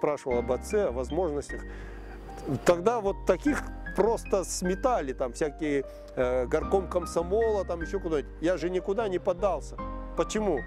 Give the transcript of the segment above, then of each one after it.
спрашивал об отце, о возможностях. Тогда вот таких просто сметали, там всякие горком комсомола, там еще куда-нибудь. Я же никуда не поддался. Почему?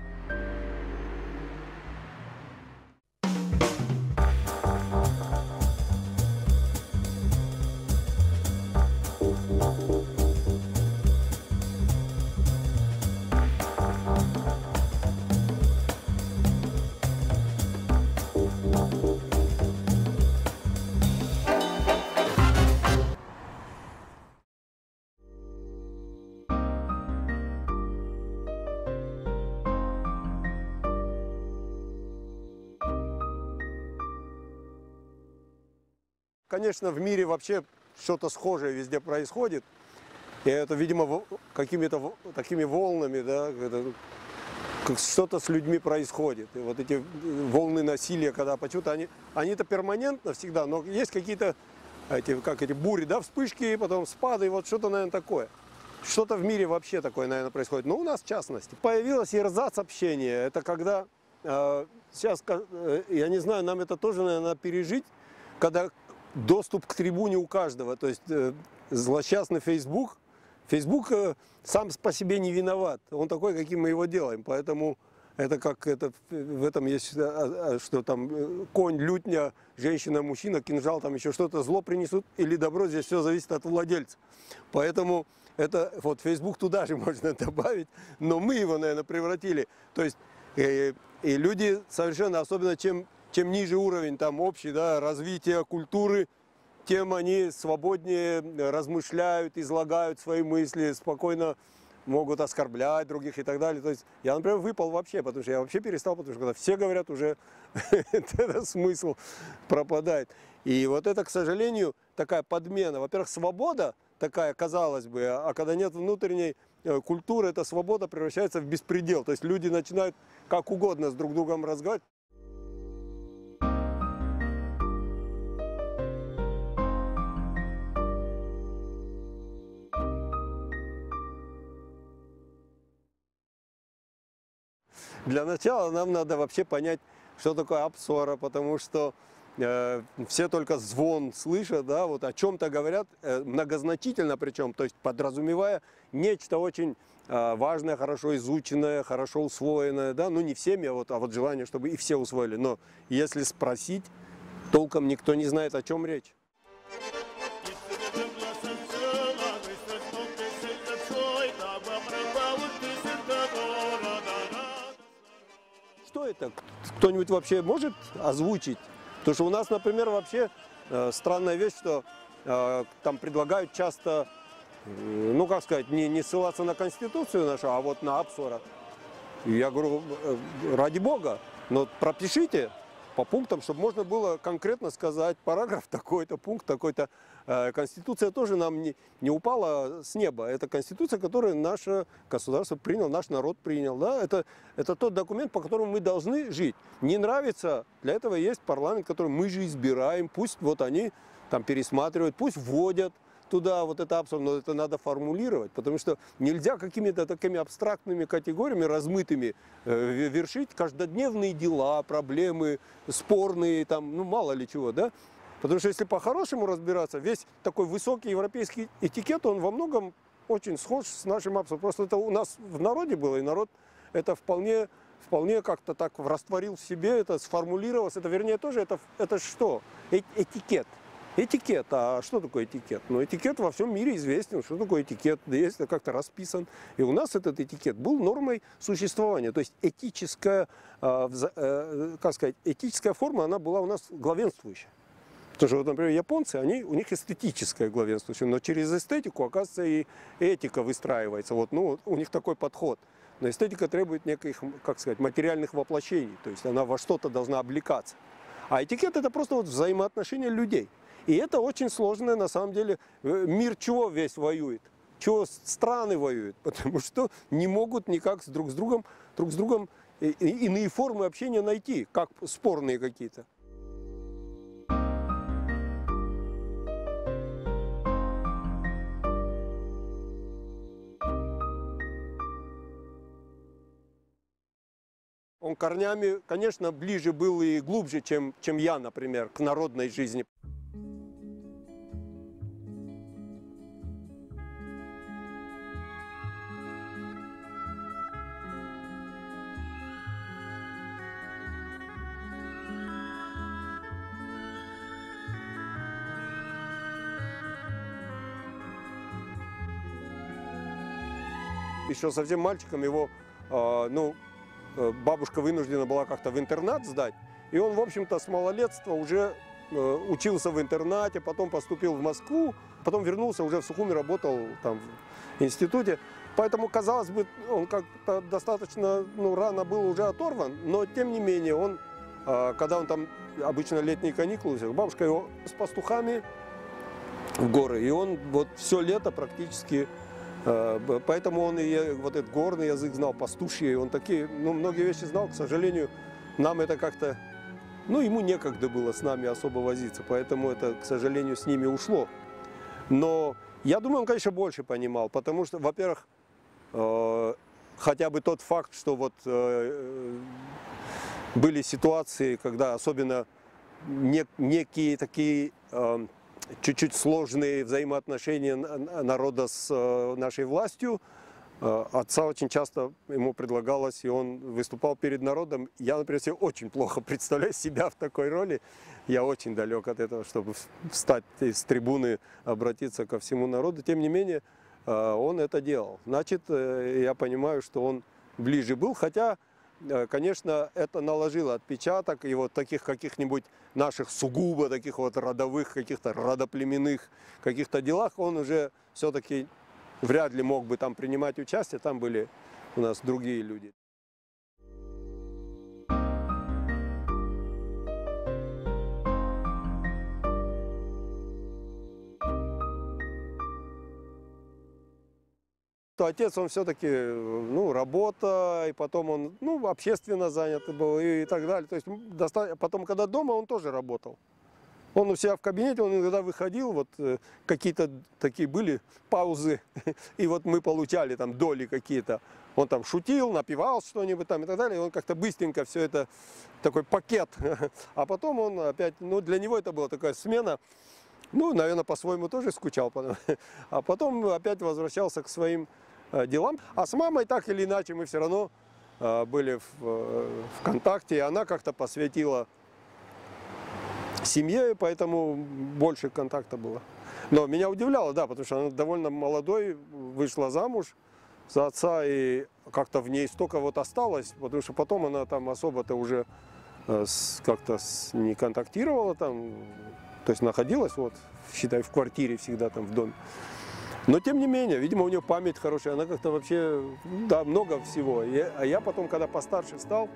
Конечно, в мире вообще что-то схожее везде происходит. И это, видимо, какими-то такими волнами, да, что-то с людьми происходит. И вот эти волны насилия, когда почему-то они-то перманентно всегда, но есть какие-то эти бури, да, вспышки, потом спады, и вот что-то, наверное, такое. Что-то в мире вообще такое, наверное, происходит. Но у нас в частности. Появилось эрзац-общение. Это когда, сейчас, я не знаю, нам это тоже, наверное, надо пережить, когда доступ к трибуне у каждого. То есть злосчастный Facebook сам по себе не виноват. Он такой, каким мы его делаем. Поэтому это как в этом есть, что там конь, лютня, женщина, мужчина, кинжал, там еще что-то, зло принесут или добро. Здесь все зависит от владельца. Поэтому это вот Facebook туда же можно добавить, но мы его, наверное, превратили. То есть и люди совершенно, особенно чем ниже уровень там общий, да, развития культуры, тем они свободнее размышляют, излагают свои мысли, спокойно могут оскорблять других и так далее. То есть я, например, выпал вообще, потому что я вообще перестал, потому что когда все говорят, уже этот смысл пропадает. И вот это, к сожалению, такая подмена. Во-первых, свобода такая, казалось бы, а когда нет внутренней культуры, эта свобода превращается в беспредел. То есть люди начинают как угодно с друг другом разговаривать. Для начала нам надо вообще понять, что такое апсора, потому что все только звон слышат, да, вот о чем-то говорят, многозначительно причем, то есть подразумевая нечто очень важное, хорошо изученное, хорошо усвоенное, да, ну не всеми, а вот желание, чтобы и все усвоили, но если спросить, толком никто не знает, о чем речь. Что это? Кто-нибудь вообще может озвучить? Потому что у нас, например, вообще странная вещь, что там предлагают часто, ну как сказать, не ссылаться на Конституцию нашу, а вот на апсора. И я говорю, ради бога, но пропишите по пунктам, чтобы можно было конкретно сказать, параграф такой-то, пункт такой-то. Конституция тоже нам не упала с неба. Это Конституция, которую наше государство принял, наш народ принял. Да? Это тот документ, по которому мы должны жить. Не нравится, для этого есть парламент, который мы же избираем. Пусть вот они там пересматривают, пусть вводят туда вот это абсурд, но это надо формулировать, потому что нельзя какими-то такими абстрактными категориями, размытыми, вершить каждодневные дела, проблемы, спорные, там, ну мало ли чего, да? Потому что если по-хорошему разбираться, весь такой высокий европейский этикет, он во многом очень схож с нашим абсурдом. Просто это у нас в народе было, и народ это вполне как-то так растворил в себе, это сформулировалось, это вернее тоже, это что? Этикет. Этикет. А что такое этикет? Ну, этикет во всем мире известен. Что такое этикет? Да есть, как-то расписан. И у нас этот этикет был нормой существования. То есть этическая, как сказать, этическая форма, она была у нас главенствующая. Потому что, вот, например, японцы, у них эстетическое главенство, но через эстетику, оказывается, и этика выстраивается. Вот, ну, у них такой подход. Но эстетика требует неких, как сказать, материальных воплощений. То есть она во что-то должна облекаться. А этикет – это просто вот взаимоотношения людей. И это очень сложное, на самом деле, мир чего весь воюет? Чего страны воюют? Потому что не могут никак друг с другом иные формы общения найти, как спорные какие-то. Он корнями, конечно, ближе был и глубже, чем я, например, к народной жизни. Еще совсем мальчиком его, бабушка вынуждена была как-то в интернат сдать. И он, в общем-то, с малолетства уже учился в интернате, потом поступил в Москву, потом вернулся, уже в Сухуми работал там в институте. Поэтому, казалось бы, он как-то достаточно рано был уже оторван, но тем не менее, он, когда он там, обычно летние каникулы, бабушка его с пастухами в горы, и он вот все лето практически... Поэтому он и вот этот горный язык знал, пастуший, он такие, многие вещи знал, к сожалению, нам это как-то, ему некогда было с нами особо возиться, поэтому это, к сожалению, с ними ушло. Но я думаю, он, конечно, больше понимал, потому что, во-первых, хотя бы тот факт, что вот были ситуации, когда особенно некие такие... чуть-чуть сложные взаимоотношения народа с нашей властью. Отца очень часто ему предлагалось, и он выступал перед народом. Я, например, себе очень плохо представляю себя в такой роли. Я очень далек от этого, чтобы встать с трибуны, обратиться ко всему народу. Тем не менее, он это делал. Значит, я понимаю, что он ближе был, хотя... Конечно, это наложило отпечаток, и вот таких каких-нибудь наших сугубо таких вот родовых, каких-то родоплеменных каких-то делах он уже все-таки вряд ли мог бы там принимать участие, там были у нас другие люди. То отец, он все-таки, работа, и потом он, общественно занят был и так далее. То есть, потом, когда дома, он тоже работал. Он у себя в кабинете, он иногда выходил, вот какие-то такие были паузы, и вот мы получали там доли какие-то. Он там шутил, напевал что-нибудь там и так далее, и он как-то быстренько все это, такой пакет. А потом он опять, для него это была такая смена. Наверное, по-своему тоже скучал. А потом опять возвращался к своим делам. А с мамой так или иначе мы все равно были в контакте. И она как-то посвятила семье, поэтому больше контакта было. Но меня удивляло, да, потому что она довольно молодой, вышла замуж за отца, и как-то в ней столько вот осталось, потому что потом она там особо-то уже как-то не контактировала там. То есть находилась, вот, считай, в квартире всегда там в доме. Но тем не менее, видимо, у нее память хорошая, она как-то вообще, да, много всего. А я потом, когда постарше стал,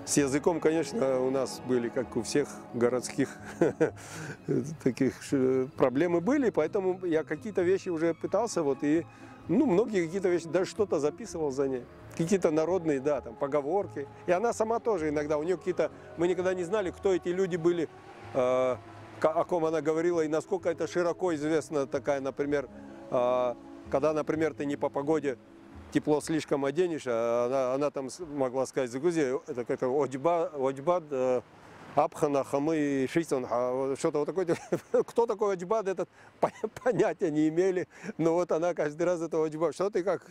с языком, конечно, у нас были, как у всех городских, таких проблемы были, поэтому я какие-то вещи уже пытался, вот, и, многие какие-то вещи, даже что-то записывал за ней. Какие-то народные, да, там, поговорки. И она сама тоже иногда, у нее какие-то, мы никогда не знали, кто эти люди были, о ком она говорила, и насколько это широко известно, такая, например, когда, например, ты не по погоде тепло слишком оденешь, она там могла сказать за Грузию, это как-то одьбад, апхана, хамы, шисон, что-то вот такое. Кто такой одьбад, этот понятия не имели, но вот она каждый раз это одьбад. Что ты как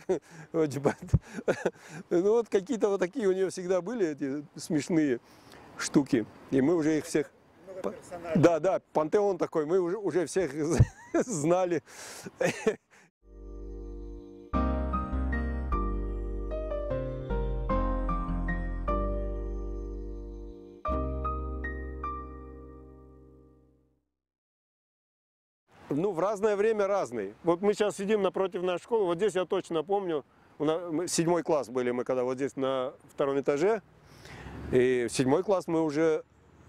одьбад? Вот какие-то вот такие у нее всегда были эти смешные штуки, и мы уже их всех... Да, пантеон такой, мы уже всех знали. В разное время разный. Вот мы сейчас сидим напротив нашей школы, вот здесь я точно помню, 7 класс были мы, когда вот здесь на 2-м этаже, и в 7 класс мы уже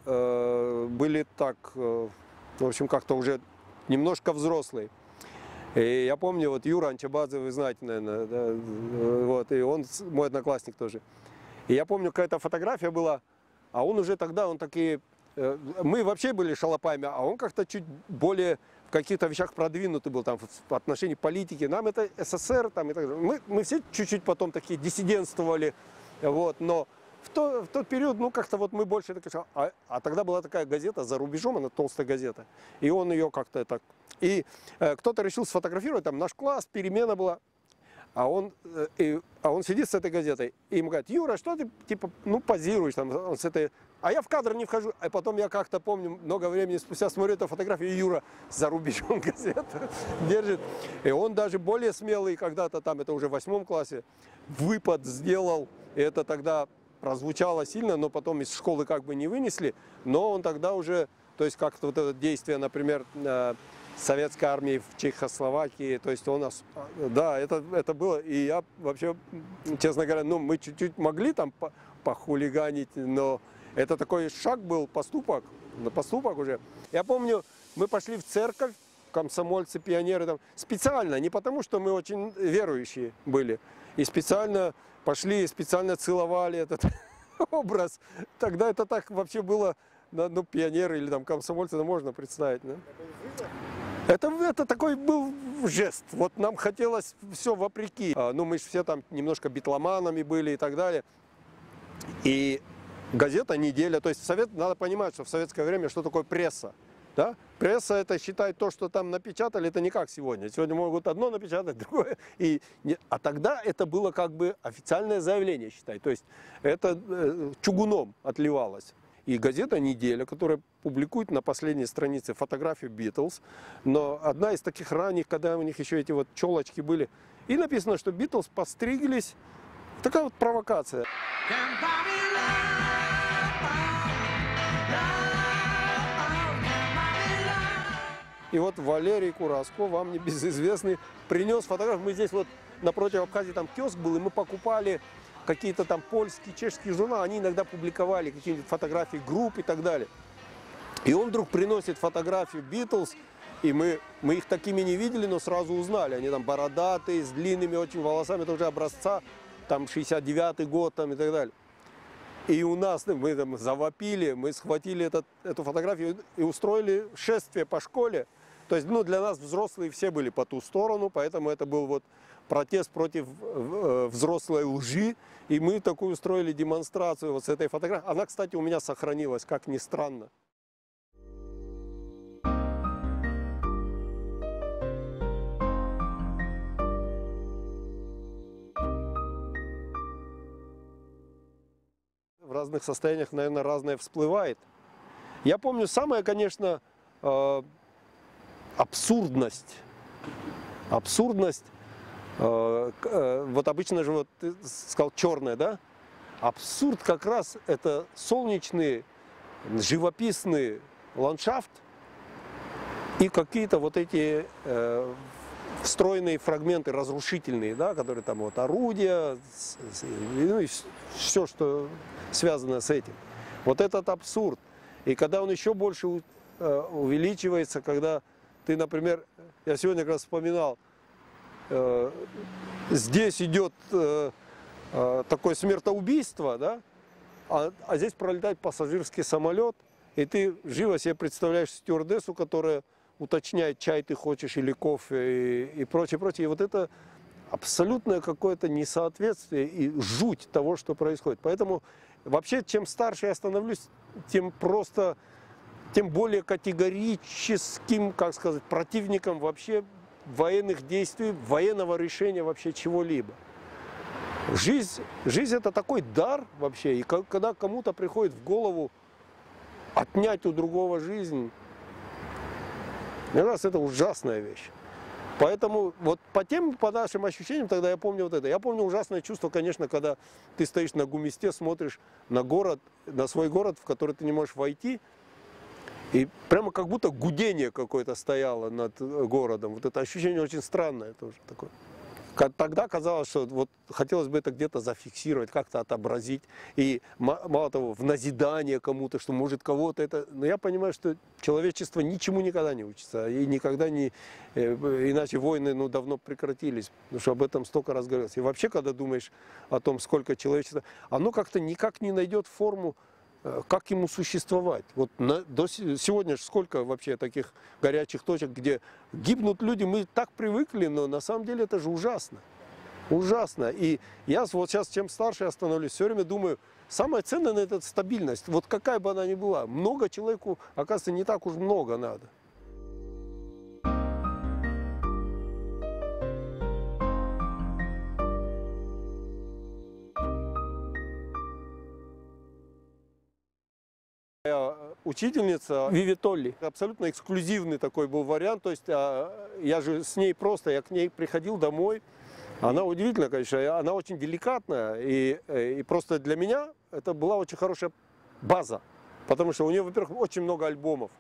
были так, в общем, как-то уже немножко взрослые. И я помню, вот Юра Анчабадзе, вы знаете, наверное, да, вот, и он мой одноклассник тоже. И я помню, какая-то фотография была, а он уже тогда, он такие, мы вообще были шалопаями, а он как-то чуть более в каких-то вещах продвинутый был, там, в отношении политики. Нам это СССР, там, и так далее. Мы все чуть-чуть потом такие диссидентствовали, вот, но в тот период, ну, как-то вот мы больше... А тогда была такая газета «За рубежом», она толстая газета. И он ее как-то так... И кто-то решил сфотографировать, там наш класс, перемена была. А он сидит с этой газетой, и ему говорит: Юра, что ты, типа, ну, позируешь там, он с этой... А я в кадр не вхожу. А потом я как-то помню, много времени спустя смотрю эту фотографию, и Юра «За рубежом» газету держит. И он даже более смелый когда-то там, это уже в 8 классе, выпад сделал. И это тогда прозвучало сильно, но потом из школы как бы не вынесли. Но он тогда уже, то есть как-то вот это действие, например, советской армии в Чехословакии, то есть он, да, это было, и я вообще, честно говоря, ну, мы чуть-чуть могли там похулиганить, но это такой шаг был, поступок уже. Я помню, мы пошли в церковь, комсомольцы, пионеры там, специально, не потому что мы очень верующие были, и специально пошли, специально целовали этот образ. Тогда это так вообще было, ну, пионеры или там комсомольцы, ну, можно представить, да? Это такой был жест. Вот нам хотелось все вопреки. Ну, мы же все там немножко битломанами были и так далее. И газета «Неделя». То есть надо понимать, что в советское время что такое пресса. Да? Пресса — это, считай, то, что там напечатали, это не как сегодня. Сегодня могут одно напечатать, другое. А тогда это было как бы официальное заявление, считай. То есть это чугуном отливалось. И газета «Неделя», которая публикует на последней странице фотографию Битлз, но одна из таких ранних, когда у них еще эти вот челочки были, и написано, что Битлз постриглись. Такая вот провокация. И вот Валерий Кураско, вам небезызвестный, принес фотографию. Мы здесь вот напротив Абхазии там киоск был, и мы покупали какие-то там польские, чешские журналы, они иногда публиковали какие-нибудь фотографии групп и так далее. И он вдруг приносит фотографию Битлз, и мы их такими не видели, но сразу узнали. Они там бородатые, с длинными очень волосами, это уже образца, там 69-й год там, и так далее. И у нас, мы там завопили, мы схватили эту фотографию и устроили шествие по школе. То есть, ну, для нас взрослые все были по ту сторону, поэтому это был вот протест против взрослой лжи. И мы такую устроили демонстрацию вот с этой фотографией. Она, кстати, у меня сохранилась, как ни странно. В разных состояниях, наверное, разное всплывает. Я помню самое, конечно, абсурдность. Вот обычно же, вот ты сказал, черное, да? Абсурд как раз это солнечный, живописный ландшафт и какие-то вот эти встроенные фрагменты разрушительные, да, которые там вот орудия, ну, и все, что связано с этим. Вот этот абсурд. И когда он еще больше увеличивается, когда ты, например, я сегодня как раз вспоминал, здесь идет такое смертоубийство, да, а здесь пролетает пассажирский самолет, и ты живо себе представляешь стюардессу, которая уточняет, чай ты хочешь или кофе и прочее, прочее. И вот это абсолютное какое-то несоответствие и жуть того, что происходит. Поэтому вообще, чем старше я становлюсь, тем более категорическим, как сказать, противником вообще военных действий, военного решения вообще чего-либо. Жизнь это такой дар вообще, и когда кому-то приходит в голову отнять у другого жизнь, для нас это ужасная вещь. Поэтому вот по нашим ощущениям тогда я помню вот это. Я помню ужасное чувство, конечно, когда ты стоишь на Гумисте, смотришь на город, на свой город, в который ты не можешь войти, и прямо как будто гудение какое-то стояло над городом. Вот это ощущение очень странное тоже такое. Тогда казалось, что вот хотелось бы это где-то зафиксировать, как-то отобразить. И мало того, в назидание кому-то, что может кого-то это... Но я понимаю, что человечество ничему никогда не учится. И никогда не... Иначе войны давно прекратились. Потому что об этом столько раз говорилось. И вообще, когда думаешь о том, сколько человечества... Оно как-то никак не найдет форму, как ему существовать. Вот до сегодня сколько вообще таких горячих точек, где гибнут люди, мы так привыкли, но на самом деле это же ужасно. Ужасно. И я вот сейчас, чем старше я становлюсь, все время думаю, самое ценное на это стабильность. Вот какая бы она ни была. Много человеку, оказывается, не так уж много надо. Учительница Виви Толли. Абсолютно эксклюзивный такой был вариант. То есть я же с ней просто, я к ней приходил домой. Она удивительная, конечно, она очень деликатная. И просто для меня это была очень хорошая база. Потому что у нее, во-первых, очень много альбомов.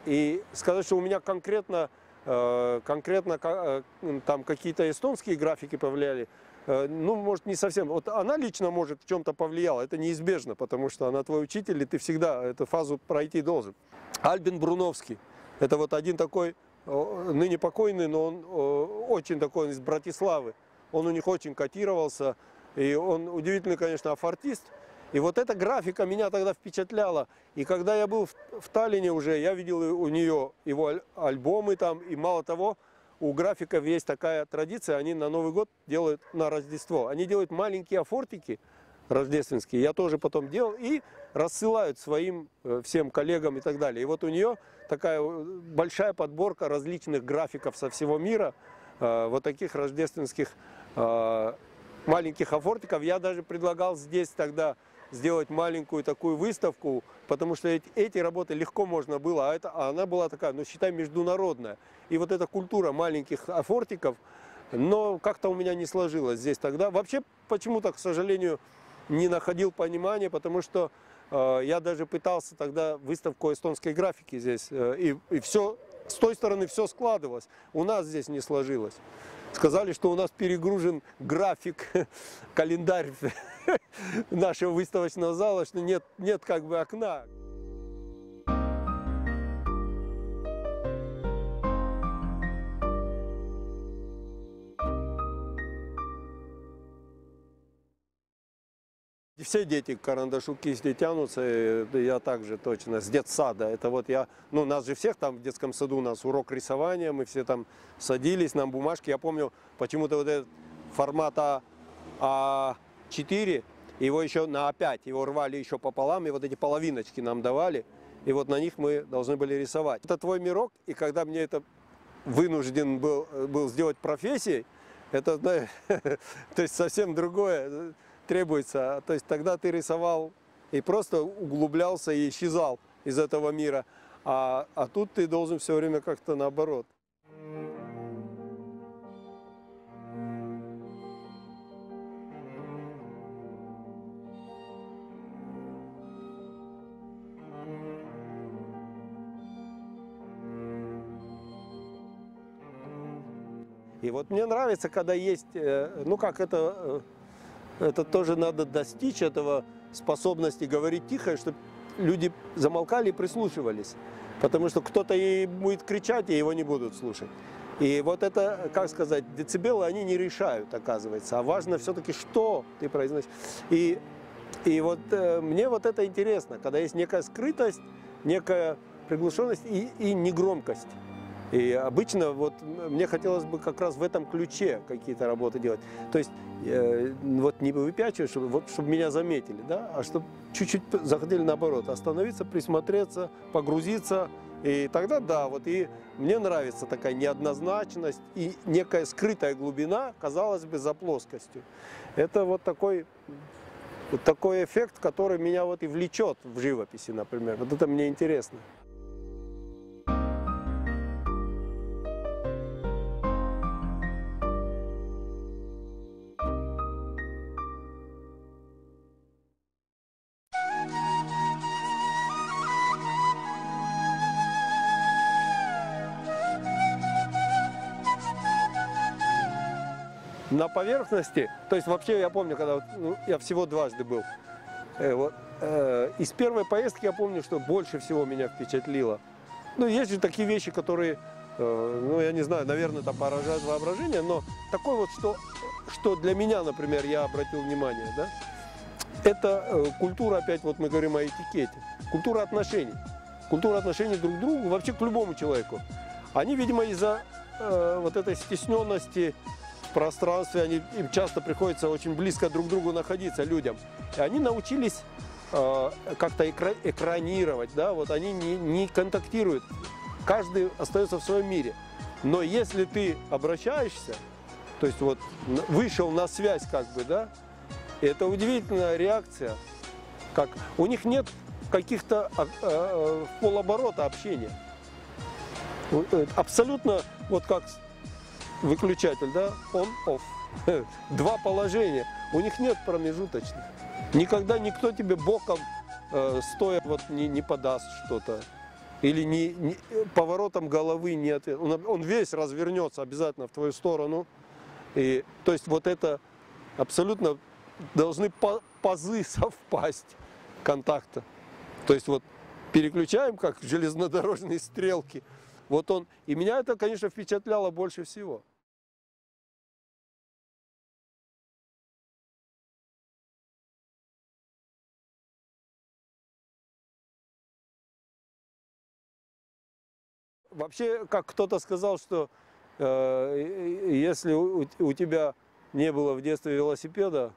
И сказать, что у меня конкретно там какие-то эстонские графики повлияли, ну, может, не совсем. Вот она лично, может, в чем-то повлияла. Это неизбежно, потому что она твой учитель, и ты всегда эту фазу пройти должен. Альбин Бруновский. Это вот один такой, ныне покойный, но он очень такой, он из Братиславы. Он у них очень котировался. И он удивительный, конечно, афортист. И вот эта графика меня тогда впечатляла. И когда я был в Таллине уже, я видел у нее его альбомы там. И мало того, у графиков есть такая традиция, они на Новый год делают на Рождество. Они делают маленькие афортики рождественские, я тоже потом делал, и рассылают своим всем коллегам и так далее. И вот у нее такая большая подборка различных графиков со всего мира, вот таких рождественских маленьких афортиков. Я даже предлагал здесь тогда сделать маленькую такую выставку, потому что эти работы легко можно было, а она была такая, ну, считай, международная. И вот эта культура маленьких афортиков, но как-то у меня не сложилось здесь тогда. Вообще, почему-то, к сожалению, не находил понимания, потому что я даже пытался тогда выставку эстонской графики здесь, и все, с той стороны все складывалось, у нас здесь не сложилось. Сказали, что у нас перегружен график, календарь нашего выставочного зала, что нет как бы окна. Все дети к карандашу кисти тянутся, я также точно, с детсада. Это вот я, ну, нас же всех там в детском саду, у нас урок рисования, мы все там садились, нам бумажки. Я помню, почему-то вот этот формат А4, его еще на А5, его рвали еще пополам, и вот эти половиночки нам давали, и вот на них мы должны были рисовать. Это твой мирок, и когда мне это вынужден был сделать профессией, это, знаешь, то есть совсем другое требуется. То есть тогда ты рисовал и просто углублялся и исчезал из этого мира. А тут ты должен все время как-то наоборот. И вот мне нравится, когда есть, ну как это тоже надо достичь, этого способности говорить тихо, чтобы люди замолкали и прислушивались. Потому что кто-то и будет кричать, и его не будут слушать. И вот это, как сказать, децибелы, они не решают, оказывается. А важно все-таки, что ты произносишь. И вот мне вот это интересно, когда есть некая скрытость, некая приглушенность и негромкость. И обычно вот мне хотелось бы как раз в этом ключе какие-то работы делать. То есть вот не выпячивать, чтобы меня заметили, да, а чтобы чуть-чуть захотели наоборот, остановиться, присмотреться, погрузиться. И тогда да, вот и мне нравится такая неоднозначность и некая скрытая глубина, казалось бы, за плоскостью. Это вот такой эффект, который меня вот и влечет в живописи, например. Вот это мне интересно. На поверхности, то есть вообще я помню, когда я всего дважды был, из первой поездки я помню, что больше всего меня впечатлило. Ну, есть же такие вещи, которые, ну, я не знаю, наверное, это поражает воображение, но такое вот, что для меня, например, я обратил внимание, да, это культура, опять вот мы говорим о этикете, культура отношений друг к другу, вообще к любому человеку. Они, видимо, из-за вот этой стесненности пространстве, им часто приходится очень близко друг к другу находиться, людям. И они научились как-то экранировать, да, вот они не контактируют, каждый остается в своем мире. Но если ты обращаешься, то есть вот вышел на связь как бы, да, это удивительная реакция, как у них нет каких-то в полоборота общения. Абсолютно вот как выключатель, да, on-off. Два положения, у них нет промежуточных. Никогда никто тебе боком, стоя, вот, не подаст что-то. Или поворотом головы не ответит. Он весь развернется обязательно в твою сторону. И, то есть вот это абсолютно должны пазы совпасть контакта. То есть вот переключаем, как железнодорожные стрелки. Вот он. И меня это, конечно, впечатляло больше всего. Вообще, как кто-то сказал, что если у тебя не было в детстве велосипеда,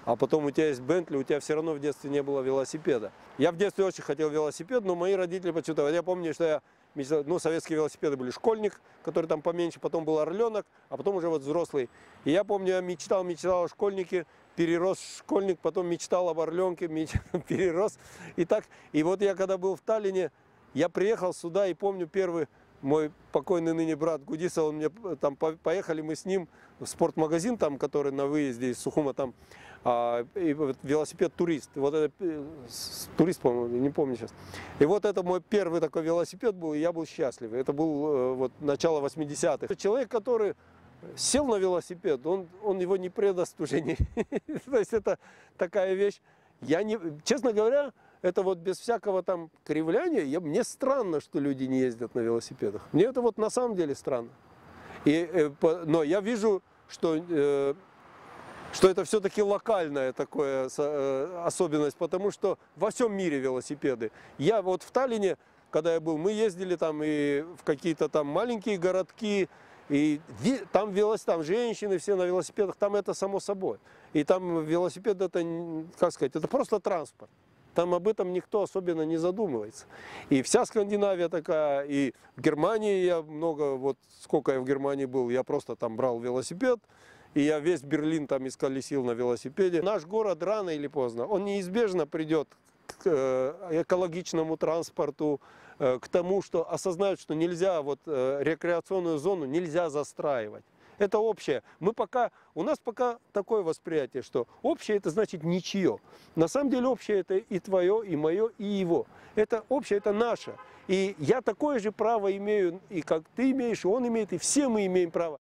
а потом у тебя есть Бентли, у тебя все равно в детстве не было велосипеда. Я в детстве очень хотел велосипед, но мои родители почему-то... Я помню, что я мечтал, ну, советские велосипеды были школьник, который там поменьше, потом был орленок, а потом уже вот взрослый. И я помню, я мечтал о школьнике, перерос в школьник, потом мечтал об орленке, перерос. И так, и вот я когда был в Таллине, я приехал сюда и помню первый мой покойный ныне брат Гудиса, он мне там поехали мы с ним в спортмагазин, там, который на выезде из Сухума, там, и вот, велосипед турист. Вот это турист, по-моему, не помню сейчас. И вот это мой первый такой велосипед был, и я был счастлив. Это был вот начало 80-х. Человек, который сел на велосипед, он его не предаст уже. То есть это такая вещь. Я не, честно говоря, это вот без всякого там кривляния, мне странно, что люди не ездят на велосипедах. Мне это вот на самом деле странно. Но я вижу, что это все-таки локальная такая особенность, потому что во всем мире велосипеды. Я вот в Таллине, когда я был, мы ездили там и в какие-то там маленькие городки, и там женщины все на велосипедах, там это само собой. И там велосипед это, как сказать, это просто транспорт. Там об этом никто особенно не задумывается. И вся Скандинавия такая, и в Германии я много, вот сколько я в Германии был, я просто там брал велосипед, и я весь Берлин там исколесил на велосипеде. Наш город рано или поздно, он неизбежно придет к экологичному транспорту, к тому, что осознают, что нельзя, вот рекреационную зону нельзя застраивать. Это общее. У нас пока такое восприятие, что общее это значит ничье. На самом деле общее это и твое, и мое, и его. Это общее, это наше. И я такое же право имею, и как ты имеешь, и он имеет, и все мы имеем право.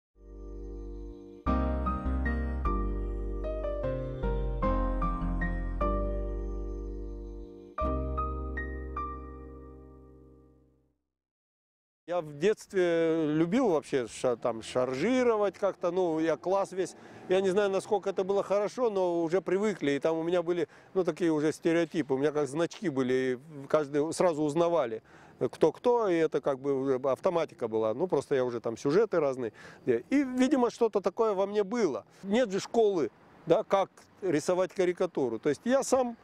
Я в детстве любил вообще там шаржировать как-то, ну, я класс весь, я не знаю, насколько это было хорошо, но уже привыкли, и там у меня были, ну, такие уже стереотипы, у меня как значки были, и каждый сразу узнавали, кто, и это как бы уже автоматика была, ну, просто я уже там сюжеты разные, и, видимо, что-то такое во мне было. Нет же школы, да, как рисовать карикатуру, то есть я сам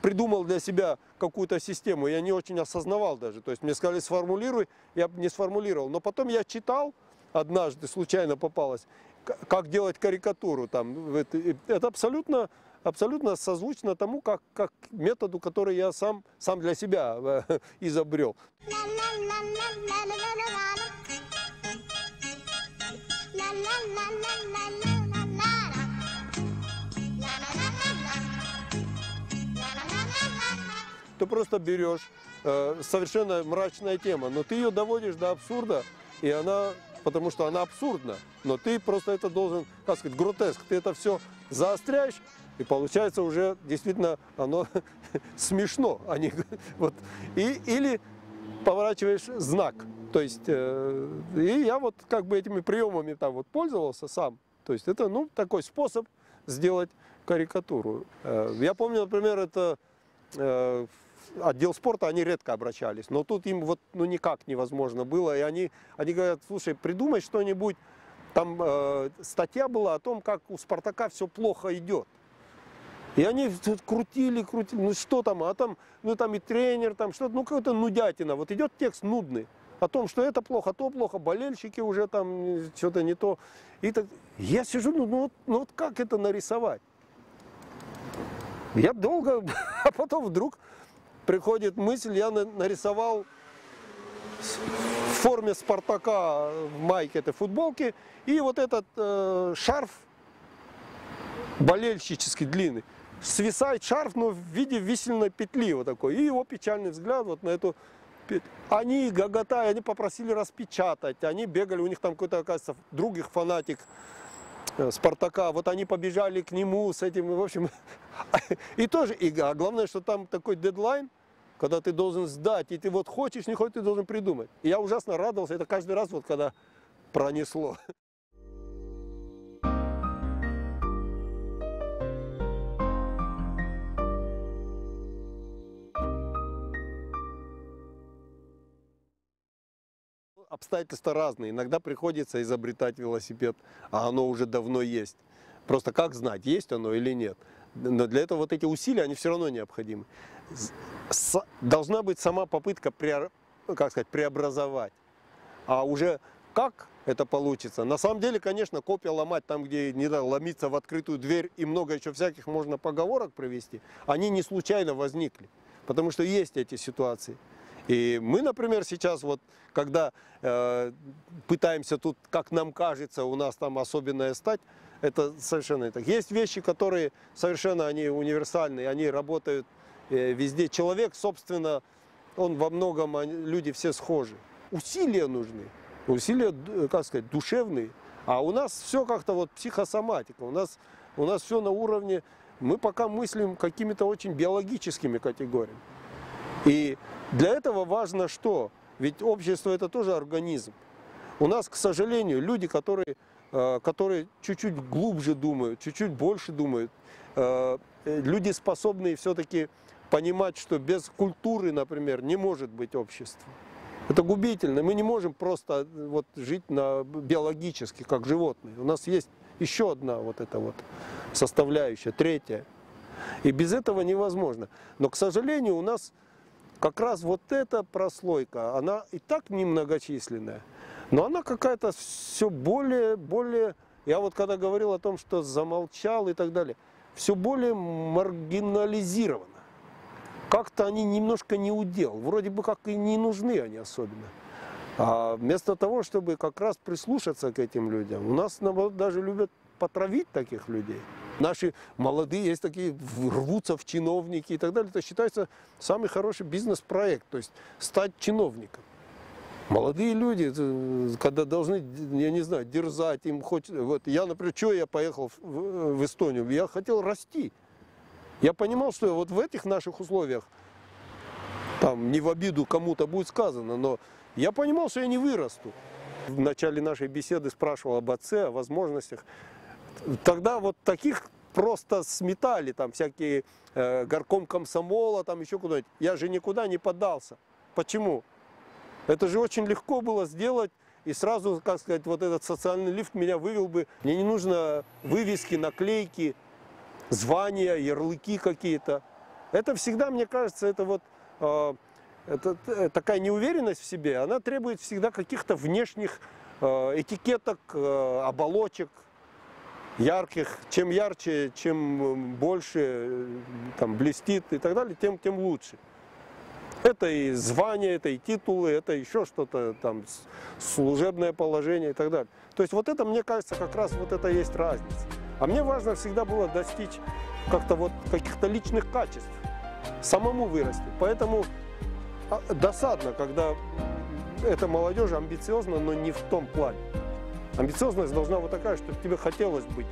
придумал для себя какую-то систему, я не очень осознавал даже. То есть мне сказали, сформулируй, я не сформулировал. Но потом я читал, однажды случайно попалось, как делать карикатуру. Там. Это абсолютно созвучно тому, как методу, который я сам для себя изобрел. Ты просто берешь, совершенно мрачная тема, но ты ее доводишь до абсурда, и она, потому что она абсурдна, но ты просто это должен, как сказать, гротеск, ты это все заостряешь, и получается уже действительно оно смешно, вот, или поворачиваешь знак, то есть, и я вот как бы этими приемами там вот пользовался сам, то есть это, ну, такой способ сделать карикатуру. Я помню, например, это отдел спорта, они редко обращались, но тут им вот ну никак невозможно было, и они говорят, слушай, придумай что-нибудь там статья была о том, как у «Спартака» все плохо идет. И они тут крутили, ну что там, а там, ну там и тренер, там что-то, ну какая-то нудятина. Вот идет текст нудный о том, что это плохо, то плохо, болельщики уже там что-то не то. И так, я сижу, ну вот как это нарисовать? Я долго, а потом вдруг приходит мысль, я нарисовал в форме «Спартака» в майке этой футболки и вот этот шарф болельщический длинный. Свисает шарф, но в виде висельной петли вот такой. И его печальный взгляд вот на эту петлю. Они гоготали, они попросили распечатать, они бегали, у них там какой-то, оказывается, других фанатик «Спартака». Вот они побежали к нему с этим, в общем. И тоже, а главное, что там такой дедлайн, когда ты должен сдать, и ты вот хочешь, не хочешь, ты должен придумать. И я ужасно радовался, это каждый раз, вот когда пронесло. Обстоятельства разные. Иногда приходится изобретать велосипед, а оно уже давно есть. Просто как знать, есть оно или нет. Но для этого вот эти усилия, они все равно необходимы. Должна быть сама попытка, как сказать, преобразовать. А уже как это получится? На самом деле, конечно, копья ломать там, где не надо ломиться в открытую дверь, и много еще всяких можно поговорок привести, они не случайно возникли. Потому что есть эти ситуации. И мы, например, сейчас вот, когда пытаемся тут, как нам кажется, у нас там особенная стать, это совершенно не так. Есть вещи, которые совершенно они универсальные, они работают везде. Человек, собственно, он во многом, люди все схожи. Усилия нужны, усилия, как сказать, душевные. А у нас все как-то вот психосоматика, у нас все на уровне, мы пока мыслим какими-то очень биологическими категориями. И для этого важно что? Ведь общество это тоже организм. У нас, к сожалению, люди, которые чуть-чуть глубже думают, чуть-чуть больше думают, люди, способные все-таки понимать, что без культуры, например, не может быть общества. Это губительно. Мы не можем просто вот жить биологически, как животные. У нас есть еще одна вот эта вот составляющая, третья. И без этого невозможно. Но, к сожалению, у нас как раз вот эта прослойка, она и так немногочисленная, но она какая-то все более, я вот когда говорил о том, что замолчал и так далее, все более маргинализировано. Как-то они немножко не удел, вроде бы как и не нужны они особенно. А вместо того, чтобы как раз прислушаться к этим людям, у нас, наоборот, даже любят потравить таких людей. Наши молодые есть такие, рвутся в чиновники и так далее. Это считается самый хороший бизнес-проект, то есть стать чиновником. Молодые люди, когда должны, я не знаю, дерзать, им хочется. Вот я, например, что я поехал в Эстонию? Я хотел расти. Я понимал, что вот в этих наших условиях, там не в обиду кому-то будет сказано, но я понимал, что я не вырасту. В начале нашей беседы спрашивал об отце, о возможностях. Тогда вот таких просто сметали, там всякие горком комсомола, там еще куда-нибудь. Я же никуда не поддался. Почему? Это же очень легко было сделать, и сразу, как сказать, вот этот социальный лифт меня вывел бы. Мне не нужно вывески, наклейки, звания, ярлыки какие-то. Это всегда, мне кажется, это вот такая неуверенность в себе, она требует всегда каких-то внешних этикеток, оболочек. Ярких, чем ярче, чем больше там, блестит и так далее, тем лучше. Это и звание, это и титулы, это еще что-то, там, служебное положение и так далее. То есть вот это, мне кажется, как раз вот это есть разница. А мне важно всегда было достичь как-то вот каких-то личных качеств, самому вырасти. Поэтому досадно, когда эта молодежь амбициозна, но не в том плане. Амбициозность должна быть такая, чтобы тебе хотелось быть.